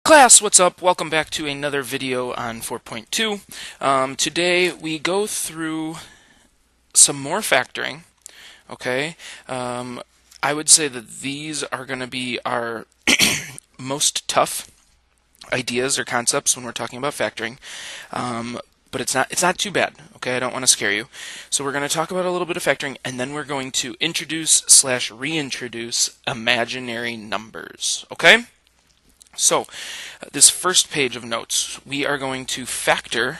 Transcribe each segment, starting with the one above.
Class, what's up? Welcome back to another video on 4.2. Today we go through some more factoring. Okay, I would say that these are going to be our most tough ideas or concepts when we're talking about factoring. But it's not too bad. Okay, I don't want to scare you. So we're going to talk about a little bit of factoring, and then we're going to introduce/reintroduce imaginary numbers. Okay. So, this first page of notes, we are going to factor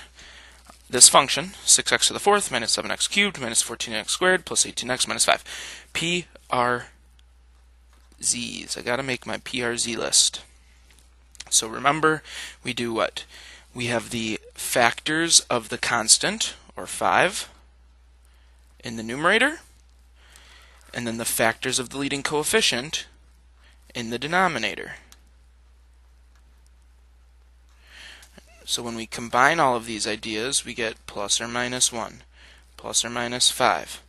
this function, 6x to the fourth minus 7x cubed minus 14x squared plus 18x minus 5. PRZs. I gotta make my PRZ list. So remember, we do what? We have the factors of the constant, or 5, in the numerator, and then the factors of the leading coefficient in the denominator. So when we combine all of these ideas, we get plus or minus 1, plus or minus 5,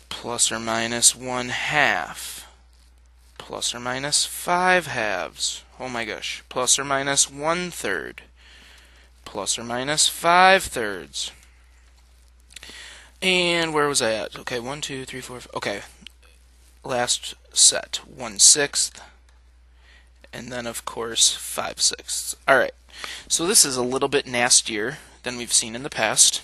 plus or minus 1/2, plus or minus 5/2, oh my gosh, plus or minus 1/3, plus or minus 5/3. And where was I at? Okay, 1, 2, 3, 4, okay, last set, 1/6, and then of course 5/6. Alright. So this is a little bit nastier than we've seen in the past.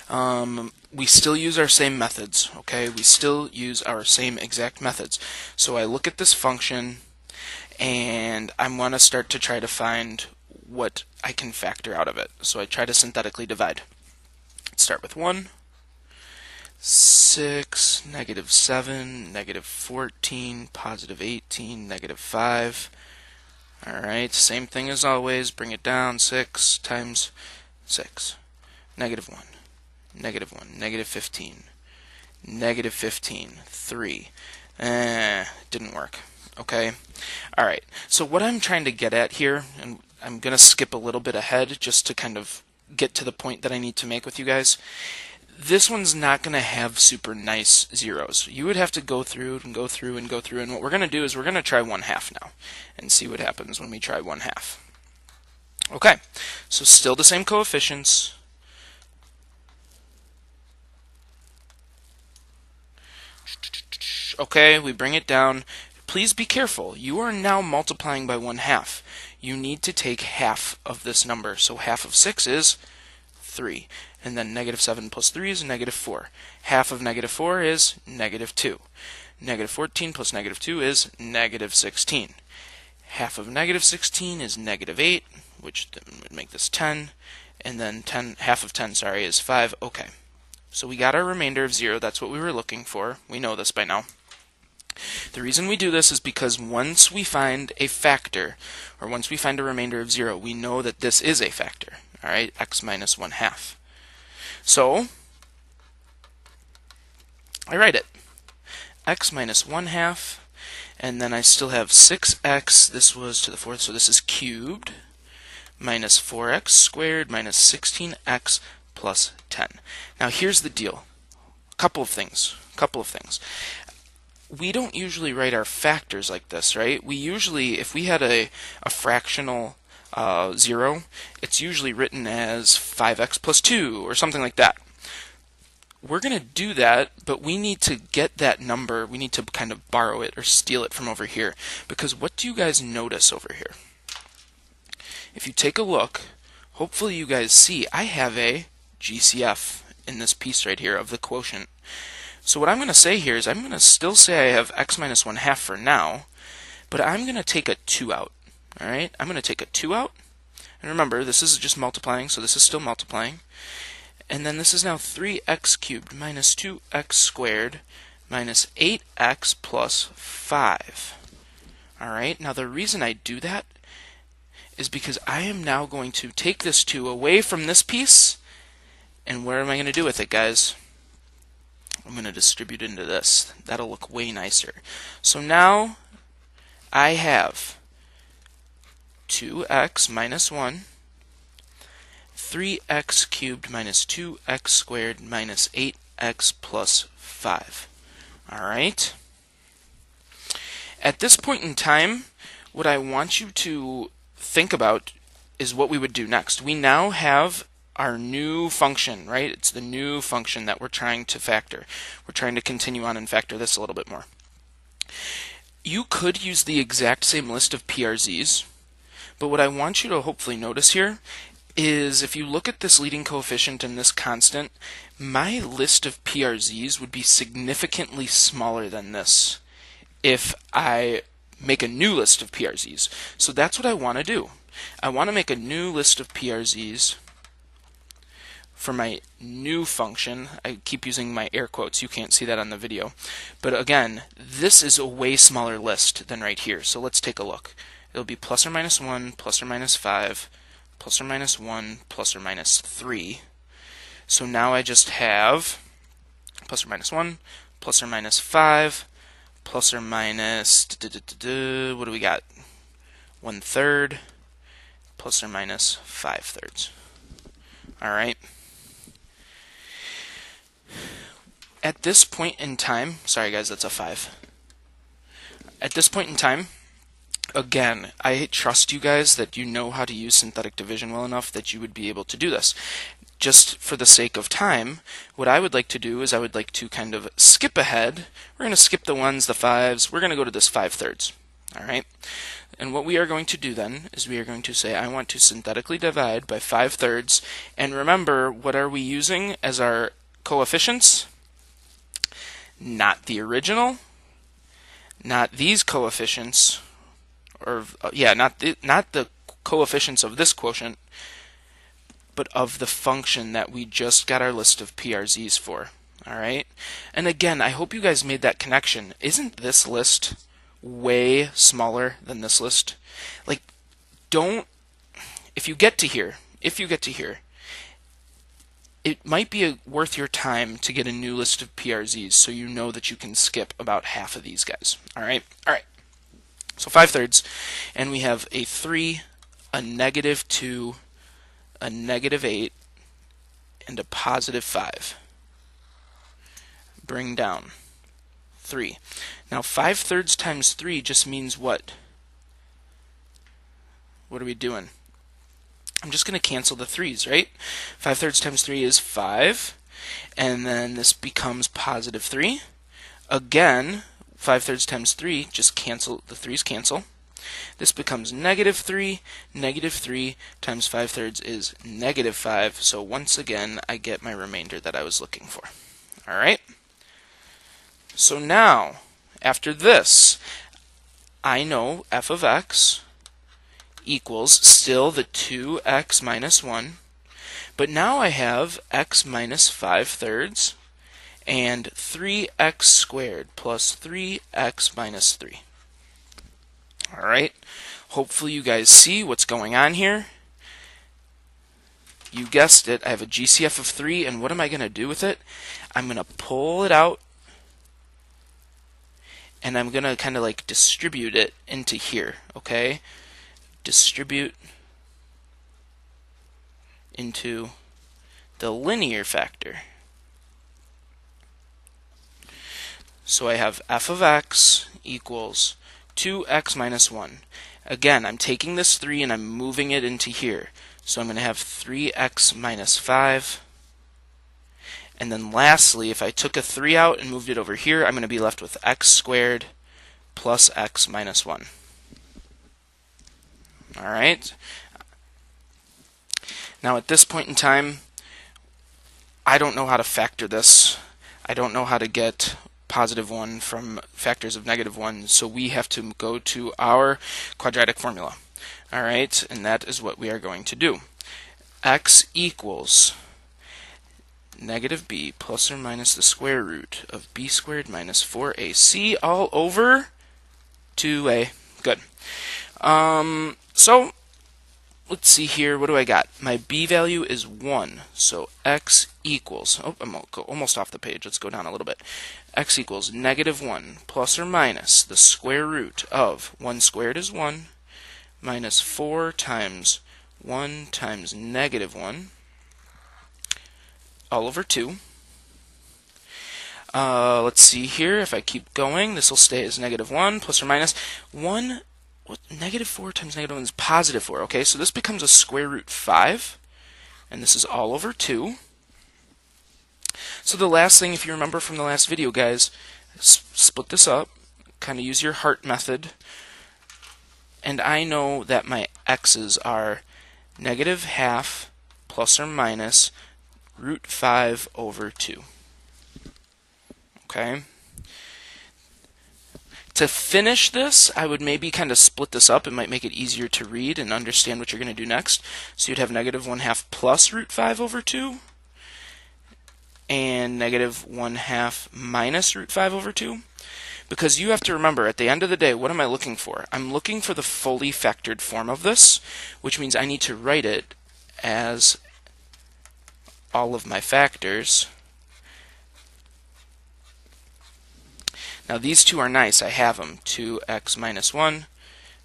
We still use our same methods, okay? We still use our same exact methods. So I look at this function, and I want to start to try to find what I can factor out of it. So I try to synthetically divide. Let's start with 1, 6, negative 7, negative 14, positive 18, negative 5. Alright, same thing as always, bring it down, 6 times 6, negative 1, negative 1, negative 15, negative 15, 3. Didn't work. Okay? Alright, so what I'm trying to get at here, and I'm going to skip a little bit ahead just to kind of get to the point that I need to make with you guys. This one's not going to have super nice zeros. You would have to go through and go through and go through, and what we're going to do is we're going to try 1/2 now and see what happens when we try 1/2. Okay, so still the same coefficients. Okay, we bring it down. Please be careful. You are now multiplying by 1/2. You need to take half of this number. So half of 6 is 3. And then negative 7 plus 3 is negative 4. Half of negative 4 is negative 2. Negative 14 plus negative 2 is negative 16. Half of negative 16 is negative 8, which would make this 10. And then half of 10, is 5. Okay. So we got our remainder of 0. That's what we were looking for. We know this by now. The reason we do this is because once we find a factor, or once we find a remainder of 0, we know that this is a factor. Alright, x minus 1/2. So, I write it. X minus 1/2, and then I still have 6x, this was to the fourth, so this is cubed, minus 4x squared minus 16x plus 10. Now here's the deal. A couple of things. We don't usually write our factors like this, right? We usually, if we had a fractional 0, it's usually written as 5x plus 2 or something like that. We're going to do that, but we need to get that number, we need to kind of borrow it or steal it from over here, because what do you guys notice over here? If you take a look, hopefully you guys see I have a GCF in this piece right here of the quotient. So what I'm going to say here is I'm going to still say I have x minus 1/2 for now, but I'm going to take a 2 out. Alright, I'm going to take a 2 out, and remember, this is just multiplying, so this is still multiplying. And then this is now 3x cubed minus 2x squared minus 8x plus 5. Alright, now the reason I do that is because I am now going to take this 2 away from this piece, and where am I going to do with it, guys? I'm going to distribute into this. That'll look way nicer. So now I have 2x minus 1, 3x cubed minus 2x squared minus 8x plus 5. Alright? At this point in time, what I want you to think about is what we would do next. We now have our new function, right? It's the new function that we're trying to factor. We're trying to continue on and factor this a little bit more. You could use the exact same list of PRZs, but what I want you to hopefully notice here is if you look at this leading coefficient and this constant, my list of PRZs would be significantly smaller than this if I make a new list of PRZs. So that's what I want to do. I want to make a new list of PRZs for my new function. I keep using my air quotes. You can't see that on the video. But again, this is a way smaller list than right here. So let's take a look. It'll be plus or minus 1, plus or minus 5, plus or minus 1, plus or minus 3. So now I just have plus or minus 1, plus or minus 5, plus or minus, what do we got? 1/3, plus or minus 5/3. Alright. At this point in time, sorry guys, that's a 5. At this point in time, again, I trust you guys that you know how to use synthetic division well enough that you would be able to do this. Just for the sake of time, what I would like to do is I would like to kind of skip ahead. We're going to skip the 1s, the 5s. We're going to go to this 5/3. All right? And what we are going to do then is we are going to say I want to synthetically divide by 5/3. And remember, what are we using as our coefficients? Not the original, not these coefficients, or not the coefficients of this quotient, but of the function that we just got our list of PRZs for. All right? And again, I hope you guys made that connection. Isn't this list way smaller than this list? Like, if you get to here, it might be worth your time to get a new list of PRZs so you know that you can skip about half of these guys. All right? All right. So 5/3, and we have a 3, a -2, a -8, and a +5. Bring down 3. Now 5/3 times 3 just means what? What are we doing? I'm just going to cancel the 3's, right? 5/3 times 3 is 5, and then this becomes +3. Again, 5/3 times 3, just cancel, the 3's cancel. This becomes -3. -3 times 5/3 is -5. So once again, I get my remainder that I was looking for. All right? So now, after this, I know f of x equals still the 2x minus 1. But now I have x minus 5/3 and 3x squared plus 3x minus 3. All right, hopefully you guys see what's going on here. You guessed it, I have a GCF of 3, and what am I going to do with it? I'm going to pull it out, and I'm going to kind of like distribute it into here, okay? Distribute into the linear factor. So I have f of x equals 2x minus 1. Again, I'm taking this 3 and I'm moving it into here. So I'm going to have 3x minus 5. And then lastly, if I took a 3 out and moved it over here, I'm going to be left with x squared plus x minus 1. All right. Now at this point in time, I don't know how to factor this. I don't know how to get +1 from factors of -1, so we have to go to our quadratic formula. All right, and that is what we are going to do. X equals -b plus or minus the square root of b squared minus 4ac all over 2a. Good. So let's see here. What do I got? My b value is 1. So x equals, I'm almost off the page. Let's go down a little bit. X equals -1 plus or minus the square root of 1 squared is 1 minus 4 times 1 times -1 all over 2. Let's see here. If I keep going, this will stay as -1 plus or minus 1 what, negative 4 times negative 1 is positive 4. Okay, so this becomes a square root 5, and this is all over 2. So the last thing, if you remember from the last video, guys, split this up, kind of use your heart method, and I know that my x's are negative half plus or minus root 5 over 2. Okay? To finish this, I would maybe kind of split this up. It might make it easier to read and understand what you're going to do next. So you'd have negative 1/2 plus root 5 over 2, and negative 1/2 minus root 5 over 2. Because you have to remember, at the end of the day, what am I looking for? I'm looking for the fully factored form of this, which means I need to write it as all of my factors. Now these two are nice. I have them. 2x minus 1,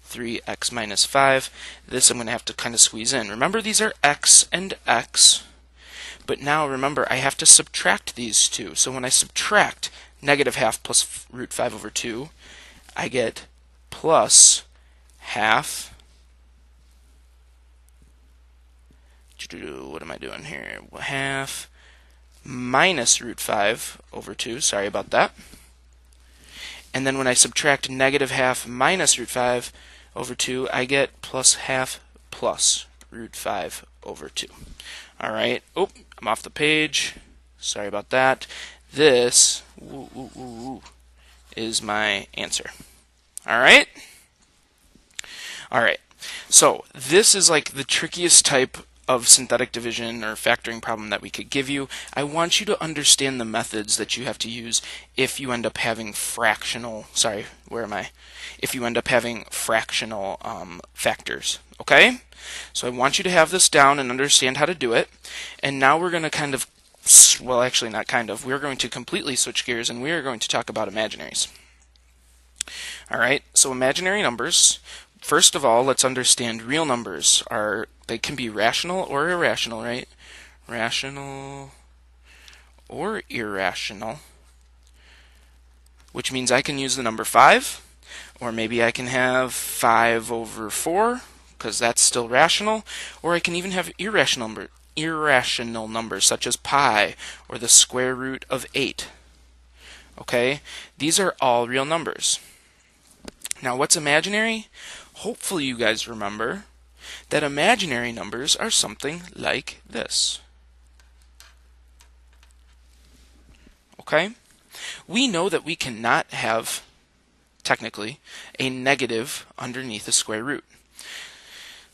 3x minus 5. This I'm going to have to kind of squeeze in. Remember, these are x and x. But now remember, I have to subtract these two. So when I subtract negative half plus root 5 over 2, I get plus half. What am I doing here? Half minus root 5 over 2. Sorry about that. And then when I subtract negative half minus root 5 over 2, I get plus half plus root 5 over 2. All right. Oh, I'm off the page. Sorry about that. This is my answer. All right? All right. So this is like the trickiest type of synthetic division or factoring problem that we could give you. I want you to understand the methods that you have to use if you end up having fractional, if you end up having fractional factors, okay? So I want you to have this down and understand how to do it. And now we're going to kind of, well, actually not kind of, we're going to completely switch gears and we are going to talk about imaginaries. All right, so imaginary numbers. First of all, let's understand real numbers they can be rational or irrational, right? Rational or irrational, which means I can use the number 5, or maybe I can have 5 over 4, because that's still rational, or I can even have irrational numbers such as pi or the square root of 8. Okay? These are all real numbers. Now, what's imaginary? Hopefully you guys remember that imaginary numbers are something like this. Okay? We know that we cannot have, technically, a negative underneath a square root.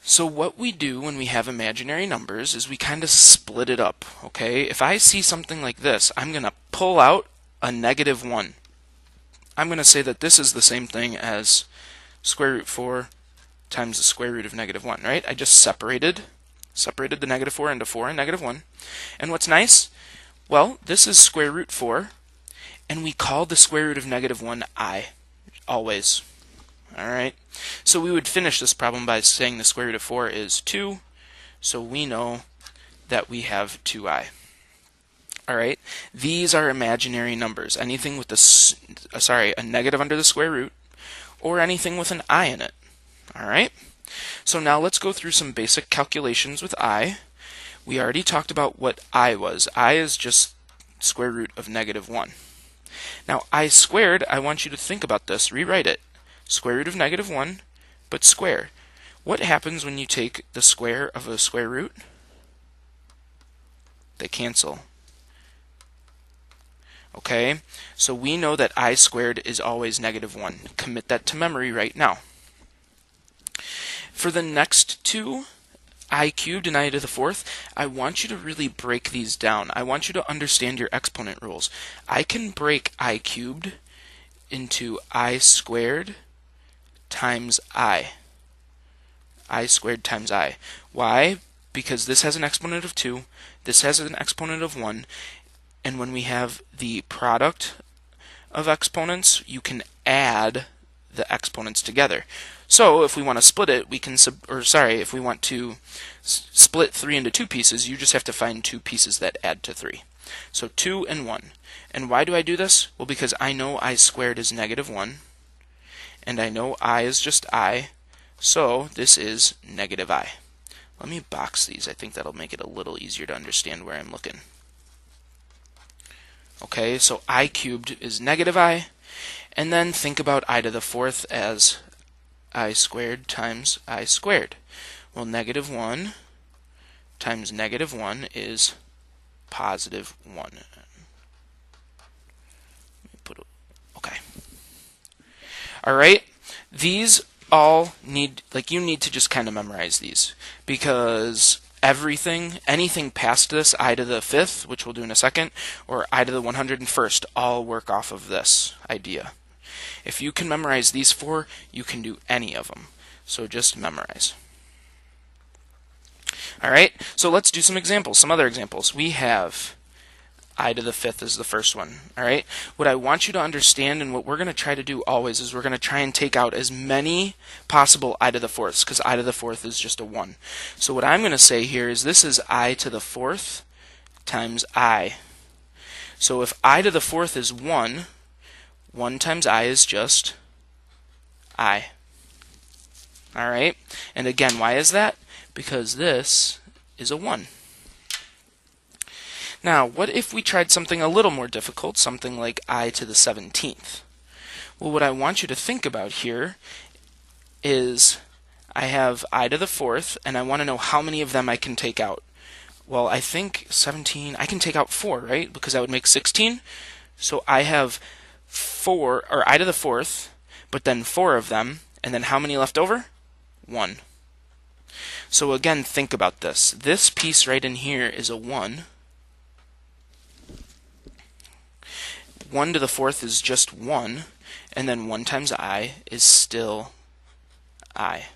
So what we do when we have imaginary numbers is we kind of split it up, okay? If I see something like this, I'm going to pull out a negative 1. I'm going to say that this is the same thing as square root 4 times the square root of negative 1, right? I just separated the negative 4 into 4 and negative 1. And what's nice? Well, this is square root 4, and we call the square root of negative 1 I, always. All right? So we would finish this problem by saying the square root of 4 is 2, so we know that we have 2i. All right? These are imaginary numbers. Anything with a negative under the square root, or anything with an I in it. All right? So now let's go through some basic calculations with I. We already talked about what I was. I is just square root of negative 1. Now I squared, I want you to think about this, rewrite it. Square root of negative 1, but square. What happens when you take the square of a square root? They cancel. Okay, so we know that I squared is always negative 1. Commit that to memory right now. For the next two, I cubed and I to the fourth, I want you to really break these down. I want you to understand your exponent rules. I can break I cubed into I squared times I. I squared times I. Why? Because this has an exponent of 2, this has an exponent of 1, and when we have the product of exponents, you can add the exponents together. So if we want to split it, we can if we want to split 3 into 2 pieces, you just have to find 2 pieces that add to 3. So 2 and 1. And why do I do this? Well, because I know I squared is negative 1, and I know I is just I, So this is negative I. Let me box these. I think that'll make it a little easier to understand where I'm looking. Okay, so I cubed is negative I, and then think about I to the fourth as I squared times I squared. Well, negative 1 times negative 1 is positive 1. Okay. Alright, these all need, you need to just kind of memorize these, because anything past this, I to the fifth, which we'll do in a second, or I to the 101st, all work off of this idea. If you can memorize these four, you can do any of them. So just memorize. Alright, so let's do some examples, some other examples. We have I to the fifth is the first one. Alright, what I want you to understand, and what we're going to try to do always, is we're going to try and take out as many possible I to the fourths, because I to the fourth is just a 1. So what I'm going to say here is this is I to the fourth times I. So if I to the fourth is 1, 1 times I is just I. Alright, and again, why is that? Because this is a 1. Now, what if we tried something a little more difficult, something like I to the 17th? Well, what I want you to think about here is I have I to the fourth, and I want to know how many of them I can take out. Well, I think 17, I can take out 4, right? Because that would make 16. So I have 4, or I to the fourth, but then 4 of them, and then how many left over? 1. So again, think about this. This piece right in here is a 1. 1 to the fourth is just 1, and then 1 times I is still I.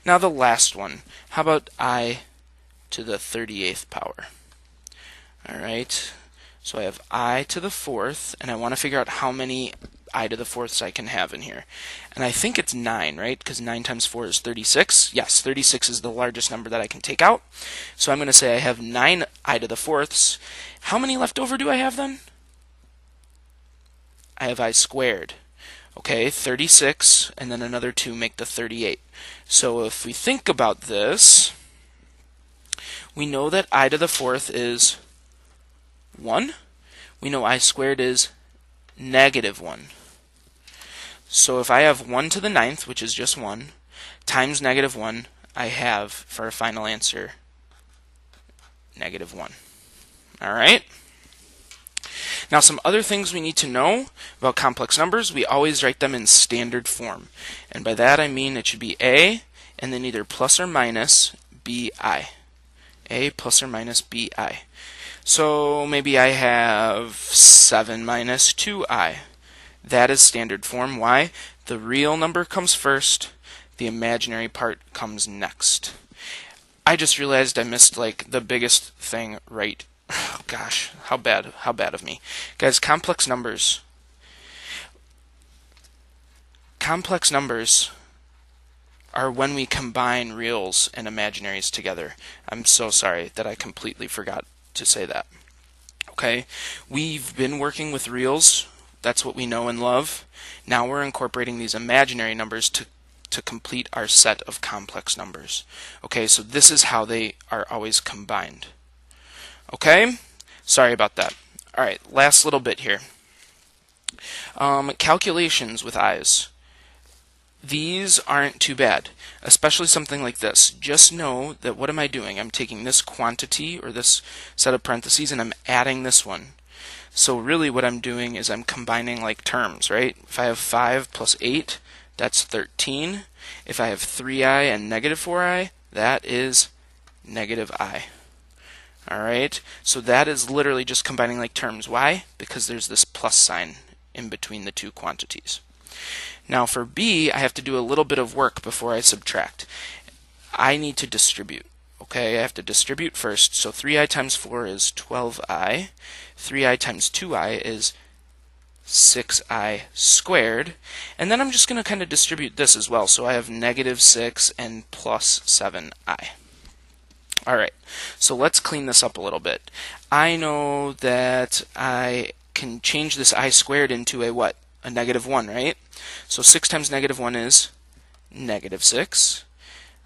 Now the last one. How about I to the 38th power? Alright, so I have I to the fourth, and I want to figure out how many I to the fourths I can have in here. And I think it's 9, right? Because 9 times 4 is 36. Yes, 36 is the largest number that I can take out. So I'm going to say I have 9 I to the fourths. How many left over do I have then? I have I squared. Okay, 36, and then another 2 make the 38. So if we think about this, we know that I to the fourth is 1. We know I squared is negative 1. So if I have 1 to the 9th, which is just 1, times negative 1, I have, for a final answer, negative 1. Alright? Now, some other things we need to know about complex numbers, we always write them in standard form. And by that I mean it should be A, and then either plus or minus BI. A plus or minus BI. So maybe I have 7 minus 2I. That is standard form. Why? The real number comes first, the imaginary part comes next. I just realized I missed the biggest thing right. Oh gosh, how bad of me. Guys, complex numbers are when we combine reals and imaginaries together. I'm so sorry that I completely forgot to say that. Okay, we've been working with reals. That's what we know and love. Now we're incorporating these imaginary numbers to complete our set of complex numbers. Okay, so this is how they are always combined. Okay? Sorry about that. Alright, last little bit here. Calculations with i's. These aren't too bad, especially something like this. Just know that what am I doing? I'm taking this quantity, or this set of parentheses, and I'm adding this one. So really what I'm doing is I'm combining terms, right? If I have 5 plus 8, that's 13. If I have 3i and negative 4i, that is negative I. Alright, so that is literally just combining terms. Why? Because there's this plus sign in between the two quantities. Now for B, I have to do a little bit of work before I subtract. I need to distribute. Okay, I have to distribute first. So 3i times 4 is 12i. 3i times 2i is 6i squared. And then I'm just going to kind of distribute this as well. So I have negative 6 and plus 7i. Alright, so let's clean this up a little bit. I know that I can change this I squared into a what? A negative 1, right? So 6 times negative 1 is negative 6.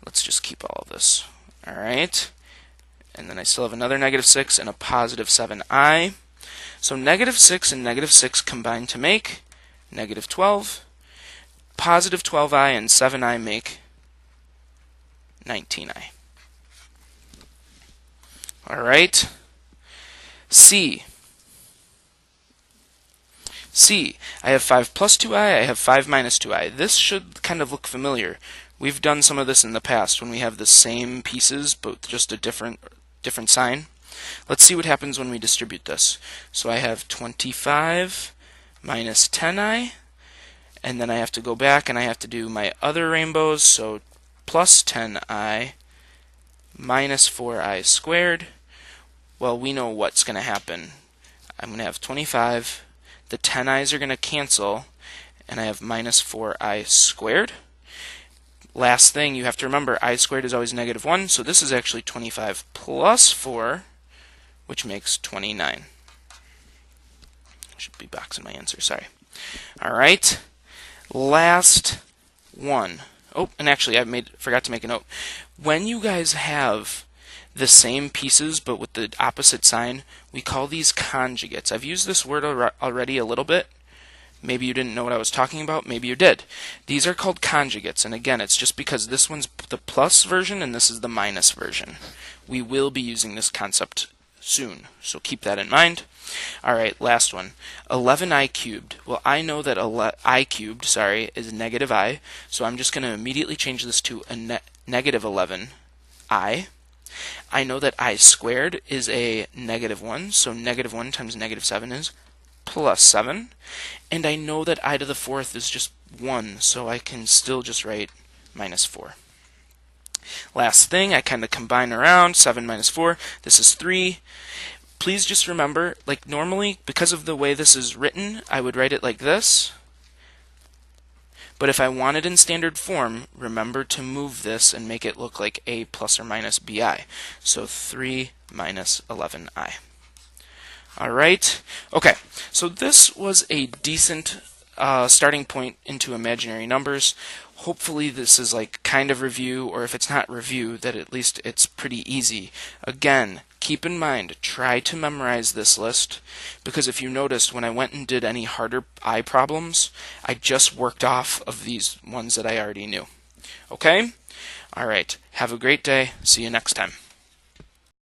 Let's just keep all of this. All right. And then I still have another negative 6 and a positive 7i. So negative 6 and negative 6 combine to make negative 12. Positive 12i and 7i make 19i. All right. C. I have 5 plus 2i, I have 5 minus 2i. This should kind of look familiar. We've done some of this in the past when we have the same pieces but just a different sign. Let's see what happens when we distribute this. So I have 25 minus 10i, and then I have to go back and I have to do my other rainbows, so plus 10i minus 4i squared. Well, we know what's going to happen. I'm going to have 25, the 10i's are going to cancel, and I have minus 4i squared. Last thing you have to remember, I squared is always negative 1, so this is actually 25 plus 4, which makes 29. Should be boxing my answer, sorry. Alright, last one. Oh, and actually I forgot to make a note. When you guys have the same pieces but with the opposite sign, we call these conjugates. I've used this word already a little bit. Maybe you didn't know what I was talking about, maybe you did. These are called conjugates, and again, it's just because this one's the plus version and this is the minus version. We will be using this concept soon, so keep that in mind. Alright, last one. 11i cubed. Well, I know that I cubed, is negative I, so I'm just going to immediately change this to a negative 11i. I know that I squared is a negative 1, so negative 1 times negative 7 is plus 7. And I know that I to the fourth is just 1, so I can still just write minus 4. Last thing, I kind of combine around, 7 minus 4, this is 3. Please just remember, like normally, because of the way this is written, I would write it like this. But if I want it in standard form, remember to move this and make it look like a plus or minus bi. So 3 minus 11i. Alright, okay, so this was a decent starting point into imaginary numbers. Hopefully this is like kind of review, or if it's not review, that at least it's pretty easy. Again, keep in mind, try to memorize this list, because if you noticed when I went and did any harder I problems, I just worked off of these ones that I already knew. Okay? Alright, have a great day. See you next time.